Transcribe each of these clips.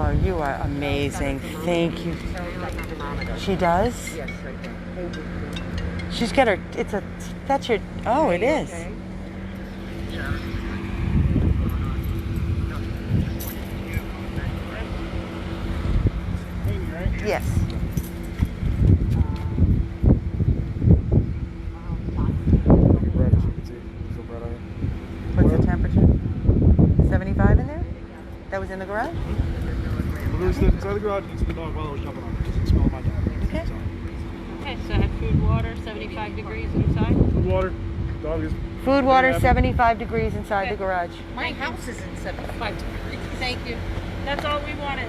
Oh, you are amazing. Thank you. She does? Yes, right there. Thank you. She's got her, that's your, oh, it is. Okay. Yes. What's the temperature? 75 in there? That was in the garage? Inside the garage, you can see the dog while I was jumping on it. Just the smell of my dog. Okay. Okay, so I have food, water, 75 degrees inside. Food, water, dog is. Food, water, 75 degrees inside the garage. My house is in 75 degrees. Thank you. That's all we wanted.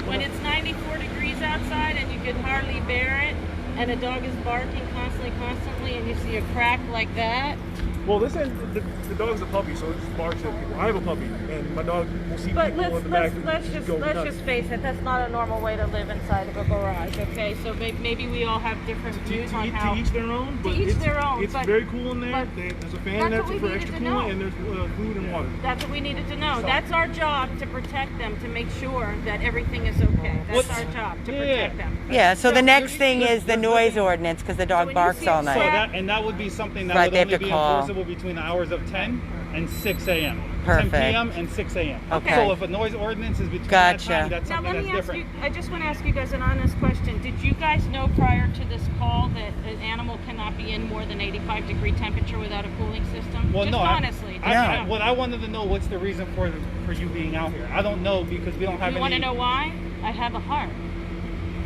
When it's 94 degrees outside and you can hardly bear it, and a dog is barking constantly, and you see a crack like that. Well, this ain't the dog's a puppy, so it just barks at people. I have a puppy, and my dog will see But people in the back. let's just face it. That's not a normal way to live inside of a garage. Okay, so maybe we all have different views on how. To each their own. But each their own, It's but- very cool in there. but There's a fan that's there what we for extra needed to coolant, know. and there's food and water. That's what we needed to know. That's our job, to protect them, to make sure that everything is okay. That's our job, to protect them. Yeah, so the next thing is the noise ordinance, because the when dog you barks see a all crack- night. That would be something that Right, would they have only to be call. enforceable between the hours of 10 and 6 a.m. Perfect. 10 p.m. and 6 a.m. Okay. So if a noise ordinance is between Gotcha. that time, that's Now something let that's me ask different. you, I just want to ask you guys an honest question. Did you guys know prior to this call that an animal cannot be in more than 85 degree temperature without a cooling system? Well, just no, honestly. what I wanted to know, what's the reason for you being out here? I don't know because we don't have You any. want to know why? I have a heart.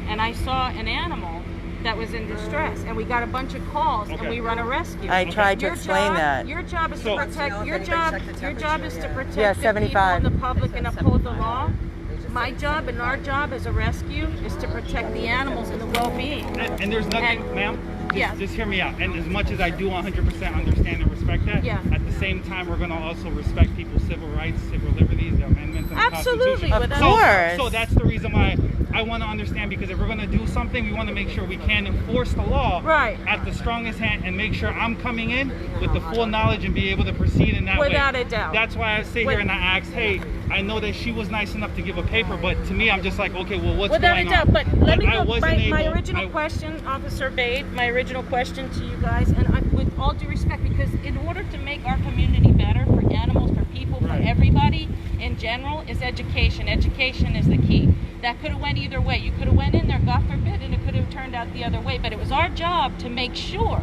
And I saw an animal that was in distress, and we got a bunch of calls, and Okay. we run a rescue. I tried to Your explain job- that. Your job is So- to protect. Your Your job job is to protect Yeah, the 75. people and the public and uphold the law. My job and our job as a rescue is to protect the animals and the well-being. And there's nothing, And- ma'am. Yeah. Just hear me out. And as much as I do 100% understand and respect that, Yeah. at the same time, we're going to also respect people's civil rights, civil liberties, the amendments, and the Absolutely, Constitution. Of without- course. So that's the reason why I want to understand, because if we're going to do something, we want to make sure we can enforce the law Right. at the strongest hand and make sure I'm coming in with the full knowledge and be able to proceed in that way. Without a doubt. That's why I sit here and I ask, hey, I know that she was nice enough to give a paper, but to me, I'm just like, okay, well, what's Without a going doubt, on? but let me I go. wasn't My able- original I- question, Officer Bade, my original question to you guys, and with all due respect, because in order to make our community better for animals, for people, for Right. everybody in general, is education. Education is the key. That could have went either way. You could have went in there, God forbid, and it could have turned out the other way. But it was our job to make sure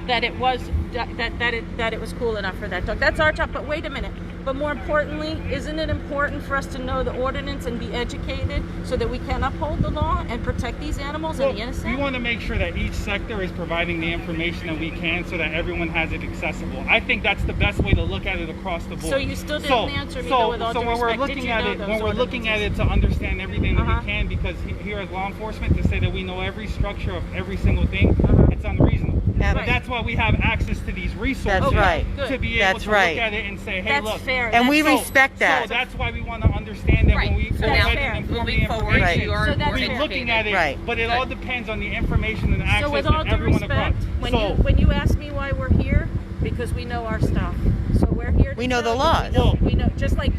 that it was that it was cool enough for that dog. That's our job. But wait a minute. But more importantly, isn't it important for us to know the ordinance and be educated so that we can uphold the law and protect these animals and the We innocent? want to make sure that each sector is providing the information that we can so that everyone has it accessible. I think that's the best way to look at it across the board. So you still didn't answer me, though, with all due when we're respect. looking Did you at know it, those when we're looking at it to understand everything that we can, because here as law enforcement, to say that we know every structure of every single thing, it's unreasonable. Yeah, But right. that's why we have access to these resources. That's right. To be able That's to right. look at it and say, hey, That's look. fair. And we That's- respect that. So that's why we want to understand that when we So go now, ahead fair. and inform the moving forward, information, you are So that's more fair. we're looking at it, Right. but it all depends on the information and access So with all that due everyone respect, across. when you ask me why we're here, because we know our stuff. So we're here. To We know tell the you, laws. We know, just like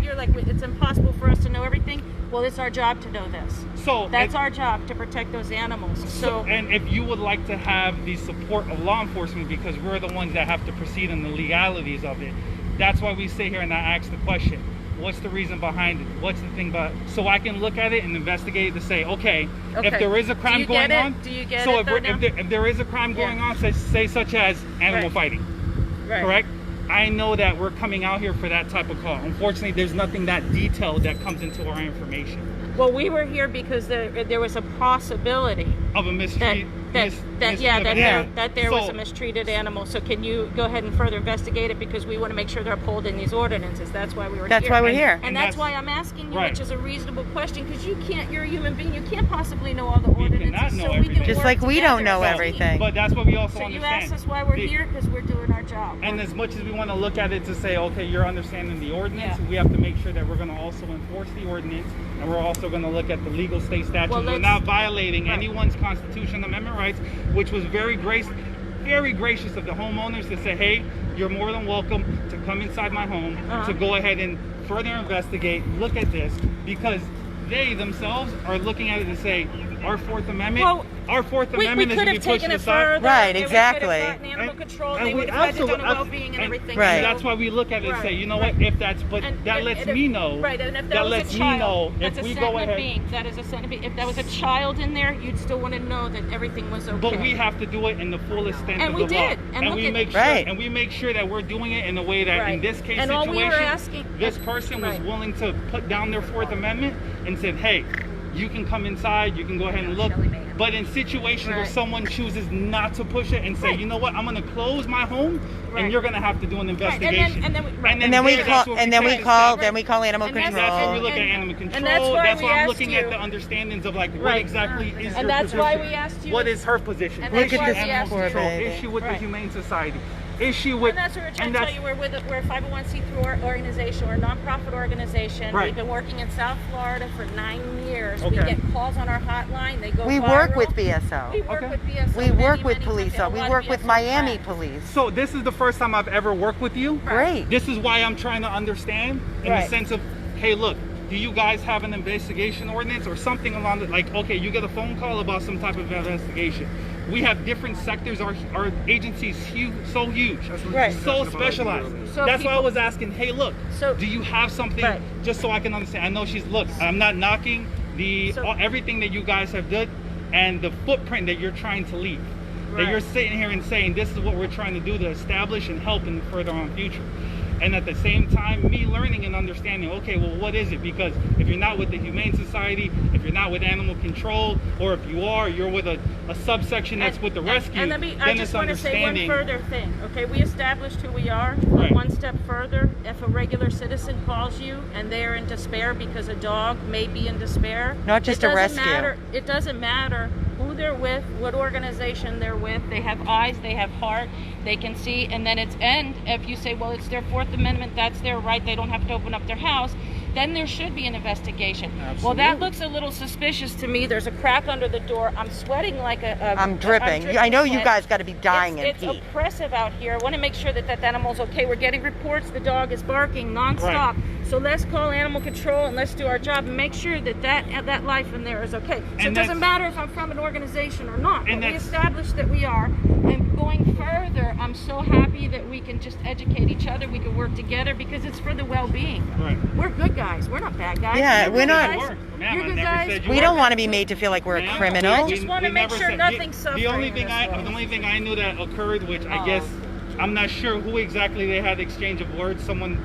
you're like, it's impossible for us to know everything. Well, it's our job to know this. So That's it- our job, to protect those animals. So and if you would like to have the support of law enforcement, because we're the ones that have to proceed in the legalities of it, that's why we sit here and I ask the question, what's the reason behind it? What's the thing about, so I can look at it and investigate it to say, okay, Okay. if there is a crime Do you going get it? on, Do you get so it, if, though, we're, now? if there is a crime going Yeah. on, say such as animal Right. fighting, right. correct? I know that we're coming out here for that type of call. Unfortunately, there's nothing that detailed that comes into our information Well, we were here because there was a possibility of a that mistreat. that there was So- a mistreated animal. So can you go ahead and further investigate it, because we want to make sure they're upholding these ordinances. That's why we were That's here. why we're here. And that's why I'm asking you, right. which is a reasonable question, because you're a human being. You can't possibly know all the We ordinances. cannot know so we everything. can Just work like we don't together know as a everything. team. But that's what we also So you understand. asked us why we're The- here, because we're doing our job. And as much as we want to look at it to say, okay, you're understanding the ordinance, Yeah. we have to make sure that we're going to also enforce the ordinance, and we're also going to look at the legal state statutes. Well, We're let's- not violating right. anyone's Constitution Amendment rights, which was very gracious of the homeowners to say, hey, you're more than welcome to come inside my home, to go ahead and further investigate, look at this, because they themselves are looking at it to say, our Fourth Amendment, Well, our Fourth We Amendment is could to be have pushed taken it aside. further. Right, and we could exactly. have gotten animal control. And They we would have had to done a absolutely- well-being and everything. Right. And that's why we look at it and say, Right, you know what, right. if that's, but And- that and- lets and if- me know, Right, and if that that was lets a me child, know that's if a we go sentient ahead. being. That is a sentient being. If that was a child in there, you'd still want to know that everything was okay. But we have to do it in the full extent And of we the law. did. And look we at- make sure, Right. and we make sure that we're doing it in a way that, in Right. this case And all situation, we were asking- this person was Right. willing to put down their Fourth Amendment and said, hey, you can come inside, you can go ahead and look. But in situations where Right. someone chooses not to push it and say, Right. you know what, I'm going to close my home, Right. and you're going to have to do an Right, investigation. and then we- right. And then we there, call, that's what and then we take a call, step. then we call animal And that's- That's where we control. look at And- animal control. and that's why we I'm asked looking you- at the understandings of like what Right. exactly is your And that's why position. we asked you- What is her position? And Is that's she why we animal asked you- control? Poor Is she with Right. the Humane Society? Is she with? And that's what we're trying and to tell that's- you. We're a 501c3 organization. We're a nonprofit organization. Right. We've been working in South Florida for 9 years. Okay. We get calls on our hotline. They go We viral. work with We BSO. work Okay. with BSO. We many, work with many police. times. A We lot work of with BSO Miami friends. police. So this is the first time I've ever worked with you. Great. This is why I'm trying to understand in the Right. sense of, hey, look, do you guys have an investigation ordinance or something along the, like, okay, you get a phone call about some type of investigation. We have different sectors. Our agency's so huge, Right. so specialized. So That's why I people- was asking, hey, look, So- do you have something, Right. just so I can understand? I know she's, look, I'm not knocking So- everything that you guys have done and the footprint that you're trying to leave. That Right. you're sitting here and saying, this is what we're trying to do to establish and help in the further on future. And at the same time, me learning and understanding, okay, well, what is it? Because if you're not with the Humane Society, if you're not with Animal Control, or if you are, you're with a subsection that's with the rescue, And I then just it's want to say one understanding. further thing. Okay, we established who we are. Right. One step further, if a regular citizen calls you and they're in despair because a dog may be in despair, Not just it a doesn't rescue. matter. It doesn't matter who they're with, what organization they're with. They have eyes, they have heart, they can see, and then if you say, well, it's their Fourth Amendment, that's their right, they don't have to open up their house, then there should be an investigation. Well, that Absolutely. looks a little suspicious to me. There's a crack under the door. I'm sweating like I'm dripping. I know you sweat. guys got to be dying in It's heat. oppressive out here. I want to make sure that that animal's okay. We're getting reports the dog is barking nonstop. So let's call animal control and let's do our job and make sure that that life in there is okay. So And it that's- doesn't matter if I'm from an organization or not. But And we that's- established that we are. And going further, I'm so happy that we can just educate each other. We can work together because it's for the well-being. Right. We're good guys. We're not bad guys. Yeah, You're we're good not- guys. Ma'am, You're I good never guys. said you We were. don't want to be made to feel like we're a Ma'am, criminal. I just wanna make never sure said- nothing's the suffering only in thing this world. the only thing I knew that occurred, which I Oh. guess I'm not sure who exactly they had exchange of words. Someone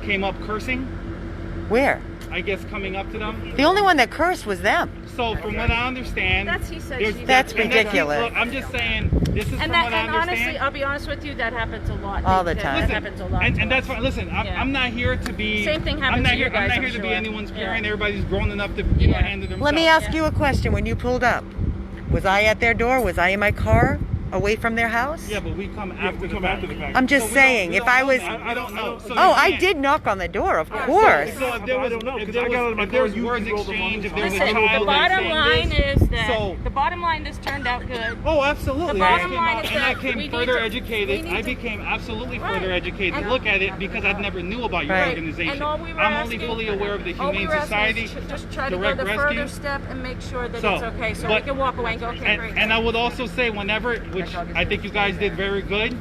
came up cursing. Where? I guess coming up to them. The only one that cursed was them. So from what I understand, That's he said, there's- she said. That's and ridiculous. Look, I'm just saying this is And from what I honestly, understand. I'll be honest with you, that happens a lot. All the That time. Listen, happens a lot. and to that's us. fine. Listen, Yeah. I'm not here to be. Same thing happens I'm not to you here. guys, I'm not I'm here to be sure. anyone's Yeah. parent. Everybody's grown enough to Yeah. handle themselves. Let me ask Yeah. you a question. When you pulled up, was I at their door? Was I in my car away from their house? Yeah, but we come after. we come after the fact. I'm just So we don't- saying, we if don't I know was... that. I don't know. So Oh, you I can't. did knock on the door, of course. So if there was, I don't know, if 'cause there I was, got out of my if there was car, you words rolled them on exchanged, the if there was a Listen, child the bottom saying line this, is that so- the bottom line, this turned out good. Oh, absolutely. The bottom I came line out is and I that came we need further to- educated. we need I to- became absolutely Right. further educated to And- look at it because I'd never knew about your Right. organization. And all we were I'm asking, only fully aware of the all we Humane were asking Society, is just try to go direct the rescue. further step and make sure that So, it's okay, so we but- can walk away and go, okay, great. And I would also say whenever, which I think you guys did very good,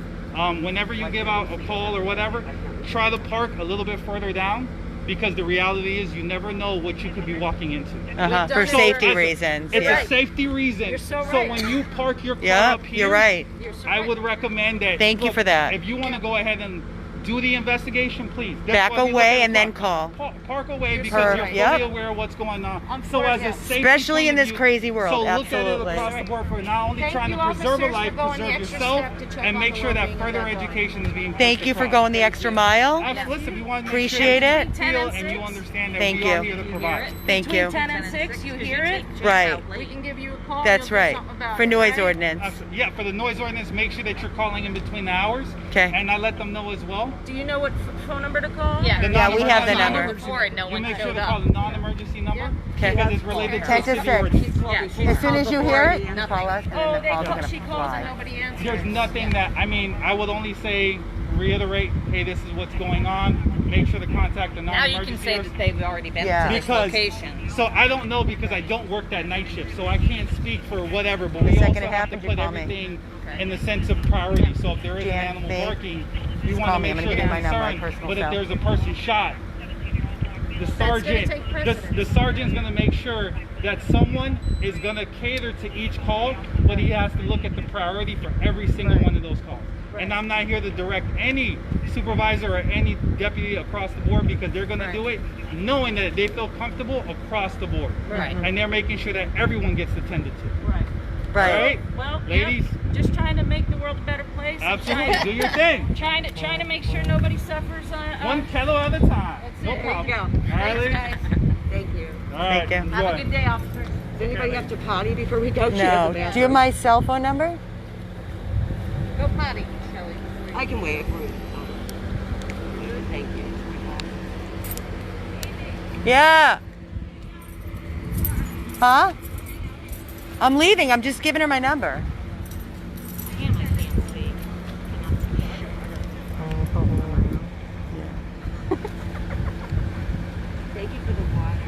whenever you give out a call or whatever, try to park a little bit further down because the reality is you never know what you could be walking into. Uh-huh, We've for done it safety over- reasons. It's Yeah. a safety reason. You're so right. when you park your car Yeah, up here, you're right. You're so I right. would recommend that. Thank you look, for that. If you want to go ahead and do the investigation, please. Back why we look away at the and then park. call. Park away because you're fully Yep. aware of what's going on. I'm So for as it, a yeah. safety Especially point in of this view, crazy world, So look absolutely. at it across the board for not only Thank trying you, to preserve a officers, life, for going the preserve extra yourself, step to check and on make the sure that well-being of further that dog. education is being Thank pushed you for across. going the extra mile. Listen, we want to Appreciate it. Feel and you understand that Thank we are you. here to provide. Thank Between you. 10 and 6, you hear it? Right. We can give you a call. That's you'll do right. something about For it, noise right? ordinance. Yeah, for the noise ordinance, make sure that you're calling in between the hours. 'Kay. And I let them know as well. Do you know what phone number to call? Yeah. The Yeah, we have the non-emergency number. Before, no You one make sure showed to up. call the non-emergency number Okay. because it's related to 10 the to city 6. ordinance. As soon as you hear it, Nothing. call us and Oh, then the call's she gonna calls and fly. nobody answers. There's nothing that, I mean, I would only say reiterate, hey, this is what's going on. Make sure to contact the Now non-emergency. you can say service. that they've already been Yeah. to this Because location. so I don't know because I don't work that night shift, so I can't speak for whatever. But The we second also it have to happens, you put call me. everything Okay. in the sense of priority. So if there is an Jan, animal babe, barking, we just want call to me. I'm make gonna sure give you they're my number, my concerned. personal But if cell. there's a person shot, the gonna sergeant, take precedence. the sergeant's going to make sure that someone is going to cater to each call, but he has to look at the priority for every single one of those calls. And I'm not here to direct any supervisor or any deputy across the board because they're going to do it knowing that they feel comfortable across the board. Right. And they're making sure that everyone gets attended to. Right. Right. Right? Well, Ladies? yeah, just trying to make the world a better place. and Absolutely. Trying, Do your thing. trying to make sure nobody suffers. One kettle at a time. That's No it. problem. There you go. All right, Thanks, ladies? guys. Thank you. All right. Thank you. enjoy. Have a good day, officer. Does anybody have to potty before we go? She has a No. Do you bathroom. have my cell phone number? Go potty, Shelley. I can wait. Thank you. Yeah. Huh? I'm leaving. I'm just giving her my number. Thank you for the water.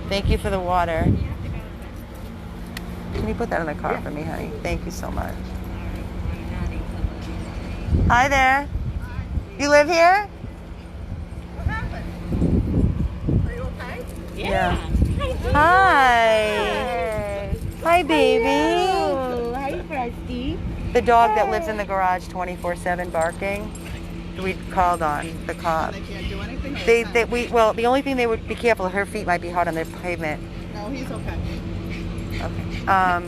Thank you for the water. Can you put that in the car for me, honey? Thank you so much. Hi there. You live here? What happened? Are you okay? Yeah. Hi. Hi, baby. Hi, Frosty. The dog that lives in the garage 24/7 barking. We called on the cops. They can't do anything? Well, the only thing they would be careful, her feet might be hot on the pavement. No, he's okay. Okay.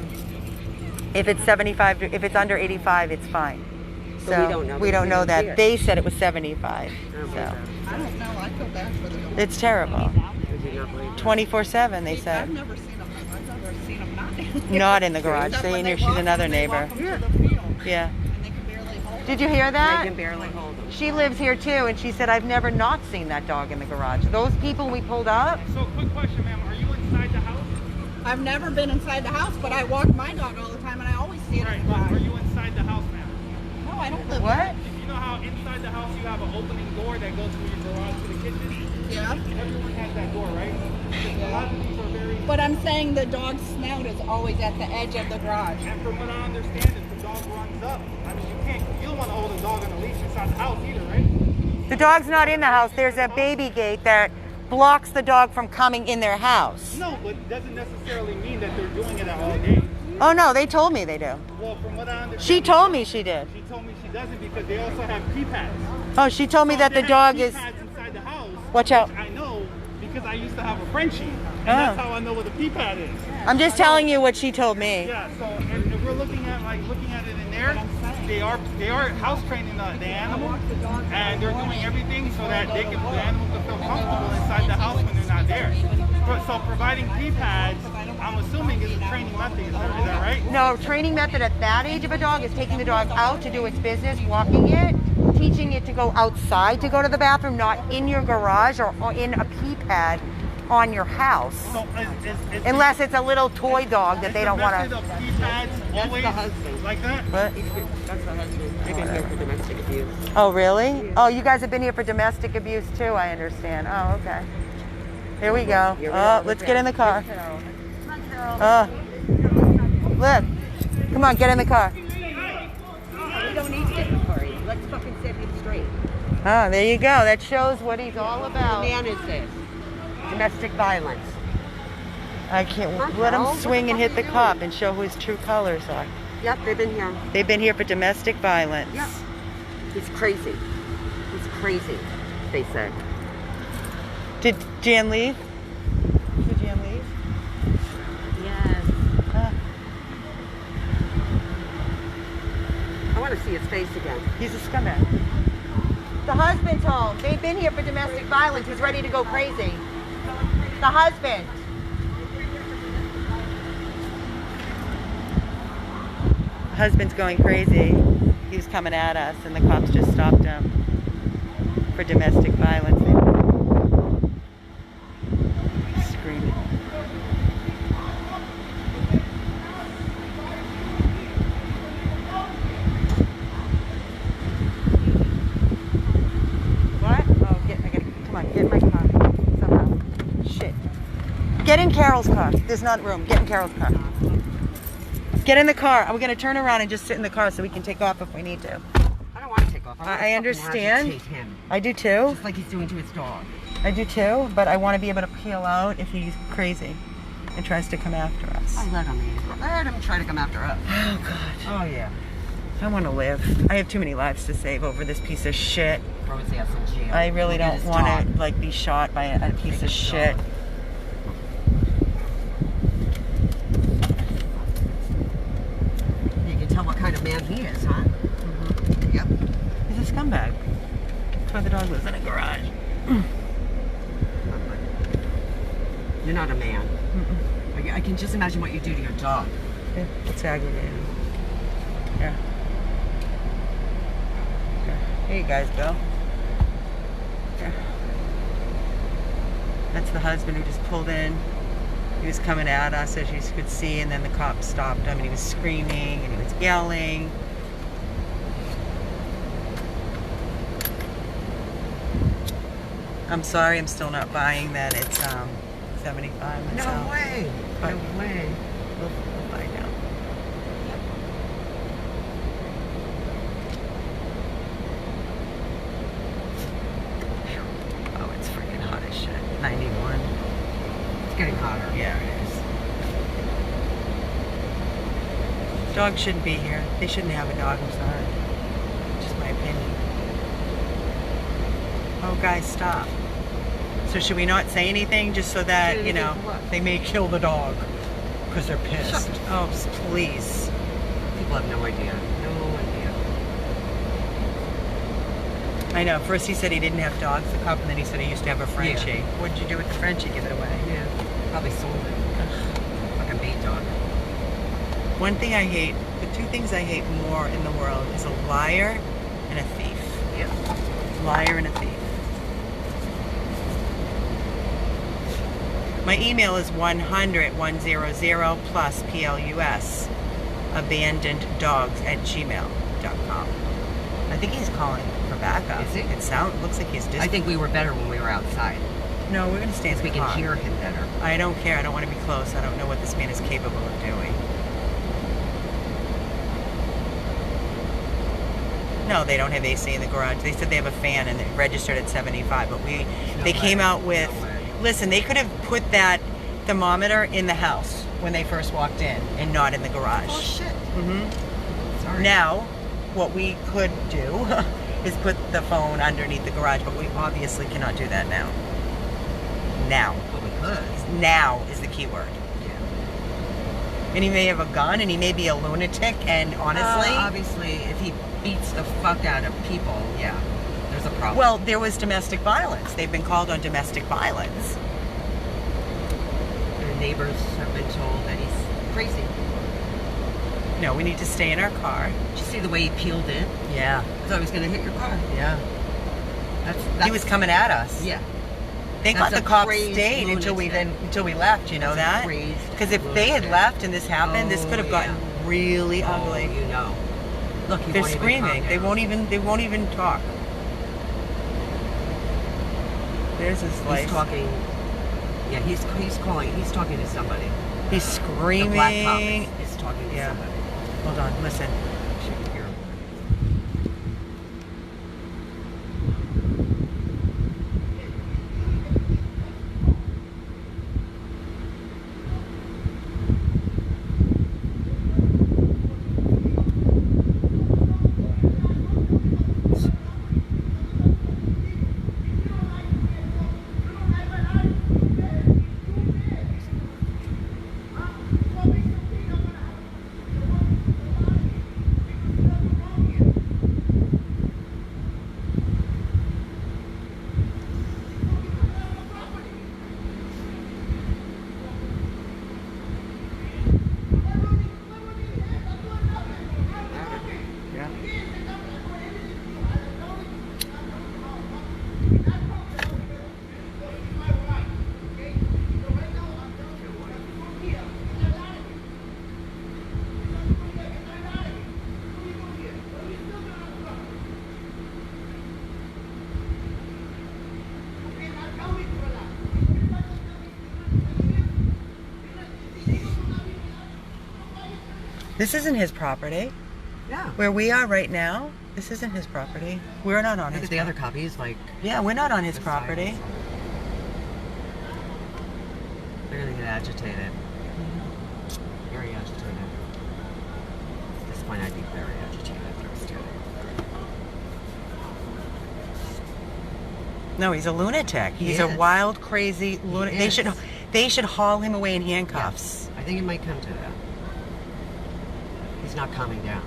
If it's 75, if it's under 85, it's fine. So we don't know. We don't know Here. that. They said it was 75. So I don't know. I feel bad for the dog. it's terrible. I do not believe that. 24/7, they I've said. never seen him. I've never seen him not. Not in the garage. Except They when knew they she's walk- another when they neighbor. walk 'em to the field, Yeah. and they can barely hold him. Did you hear I that? can barely hold him. She lives here too, and she said, I've never not seen that dog in the garage. Those people we pulled up, So, quick question, ma'am. Are you inside the house? I've never been inside the house, but I walk my dog all the time, and I always see it Right, in the but are garage. you inside the house, ma'am? No, I don't live what? there. You know how inside the house you have an opening door that goes from your garage to the kitchen? Yeah. Everyone has that door, right? A lot of these are very... But I'm saying the dog's snout is always at the edge of the garage. And from what I understand, if the dog runs up, I mean, you don't want to hold a dog on a leash inside the house either, right? The dog's not in the house. There's a baby gate that blocks the dog from coming in their house. No, but it doesn't necessarily mean that they're doing it all day. Oh no, they told me they do. Well, from what I understand... She told me she did. She told me she doesn't because they also have pee pads. Oh, she told me So that they the have dog pee is. pads inside the house. Watch out. I know because I used to have a Frenchie, and Oh. that's how I know what a pee pad is. I'm just telling you what she told me. Yeah. So if we're looking at it in there, they are house training the animal, and they're doing everything so that the animal can feel comfortable inside the house when they're not there. So providing pee pads, I'm assuming is a training method. Is that right? No, training method at that age of a dog is taking the dog out to do its business, walking it, teaching it to go outside to go to the bathroom, not in your garage or in a pee pad on your house. So is Unless it's a little toy dog that is they the don't want method to. of pee pads always husband. like that? What? That's the husband. They've been here for domestic abuse. Oh, really? Oh, you guys have been here for domestic abuse too, I understand. Oh, okay. Here we go. Here we Oh, go. let's get in the car. Carol. Oh. Look. Come on, get in the car. We don't need to get in the car. Let's fucking set him straight. Oh, there you go. That shows what he's all What about. man is this? Domestic violence. I can't let him swing and hit the cop and show who his true colors are. Yep, they've been here. They've been here for domestic violence. Yep. He's crazy. He's crazy, they said. Did Jan leave? Did Jan leave? Yes. Ah, I want to see his face again. he's a scumbag. The husband's home. They've been here for domestic violence. He's ready to go crazy. The husband. The husband's going crazy. He was coming at us, and the cops just stopped him for domestic violence. Screaming. Get in Carol's car. There's not room. Get in Carol's car. Get in the car. We're going to turn around and just sit in the car so we can take off if we need to. I don't want to take off. I wanna fucking understand. agitate him, I do too. just like he's doing to his dog. I do too, but I want to be able to peel out if he's crazy and tries to come after us. I let him try to come after us. Oh, God. Oh yeah. I want to live. I have too many lives to save over this piece of shit. Throw his ass in jail. I really Look at don't his want dog. to like be shot by a piece of his shit. dog. You can tell what kind of man he is, huh? Yep. He's a scumbag. That's why the dog lives in a garage. You're not a man. I can just imagine what you do to your dog. Yeah, it's aggravating. Yeah. Here you guys go. Yeah. That's the husband who just pulled in. He was coming at us, as you could see, and then the cop stopped him, and he was screaming, and he was yelling. I'm sorry, I'm still not buying that. It's 75 myself. No way. But- No way. We'll find out. Oh, it's freaking hot as shit. 91. It's getting hotter. Yeah, it is. Dogs shouldn't be here. They shouldn't have a dog, I'm sorry. Just my opinion. Oh, guys, stop. So should we not say anything just so that, you know, they may kill the dog because they're pissed? Shut Oh, please. People have no idea. No idea. I know. First he said he didn't have dogs, the cop, and then he said he used to have a Frenchie. Yeah. What did you do with the Frenchie? Give it away. Yeah. Probably sold it. Fucking beat dog. One thing I hate, the two things I hate more in the world is a liar and a thief. Yeah. Liar and a thief. My email is 100 plus PLUS abandoneddogs@gmail.com. I think he's calling for backup. Is he? It looks like he's distant. I think we were better when we were outside. No, we're gonna stay in Because the we can car. hear him better. I don't care. I don't want to be close. I don't know what this man is capable of doing. No, they don't have AC in the garage. They said they have a fan and it registered at 75, but they came out with, listen, they could have put that thermometer in the house when they first walked in and not in the garage. Oh shit. hmm Sorry. Now, what we could do is put the phone underneath the garage, but we obviously cannot do that now. Now. Well, we could. Now is the key word. Yeah. And he may have a gun, and he may be a lunatic, and honestly... Obviously, if he beats the fuck out of people, yeah, there's a problem. well, there was domestic violence. They've been called on domestic violence. the neighbors have been told that he's crazy. No, we need to stay in our car. Did you see the way he peeled in? Yeah. I thought he was going to hit your car. Yeah. That's He was coming at us. Yeah. Thank That's God a the cops crazed stayed until we lunatic. left, you know That's a that? crazed Because if they had lunatic. left and this happened, this Oh, could have gotten yeah. really ugly. Oh, you know. Look, he They're won't even screaming. calm They down. won't even talk. There's his He's life. talking. Yeah, he's talking to somebody. He's The screaming. black cop is talking to Yeah. somebody. Hold on, listen. You can hear him. This isn't his property. Yeah. Where we are right now, this isn't his property. We're not on Look his at the other copy. He's like, Yeah, we're not on his the property. silence. They're gonna get agitated. Very agitated. At this point, I'd be very agitated if I was doing No, he's a lunatic. He He's is. a wild, crazy lunatic. is. They should haul him away in it. handcuffs. I think it might come to that. He's not calming down.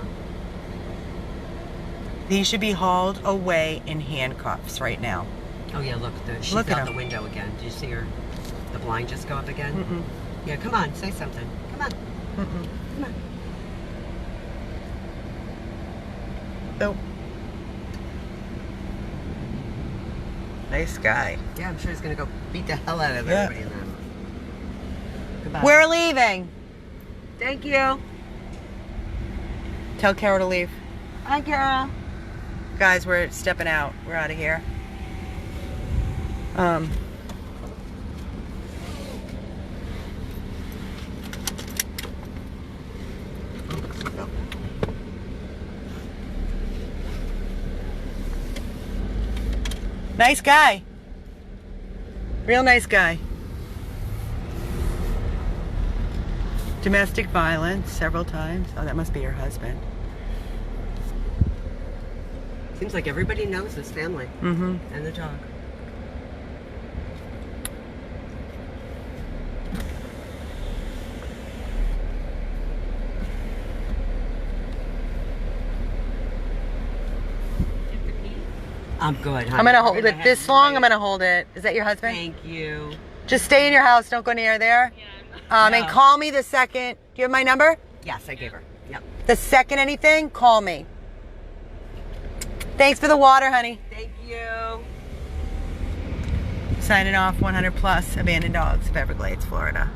He should be hauled away in handcuffs right now. Oh yeah, look, she's Look at out him. the window again. Did you see her? The blind just go up again? Mm-mm. Yeah, come on, say something. Come on. Mm-mm. Come on. Oh. Nice guy. Yeah, I'm sure he's gonna go beat the hell out of Yeah. everybody then. Goodbye. We're leaving. Thank you. Tell Carol to leave. Hi, Carol. Guys, we're stepping out. We're out of here. Nice guy. Real nice guy. Domestic violence several times. Oh, that must be your husband. Seems like everybody knows this family Mm-hmm. and the dog. I'm good. I'm gonna hold it this long. I'm gonna hold it. Is that your husband? Thank you. Just stay in your house. Don't go near there. And No. call me the second. Do you have my number? Yes, I gave her. Yep. The second anything, call me. Thanks for the water, honey. Thank you. Signing off. 100 plus abandoned dogs of Everglades, Florida.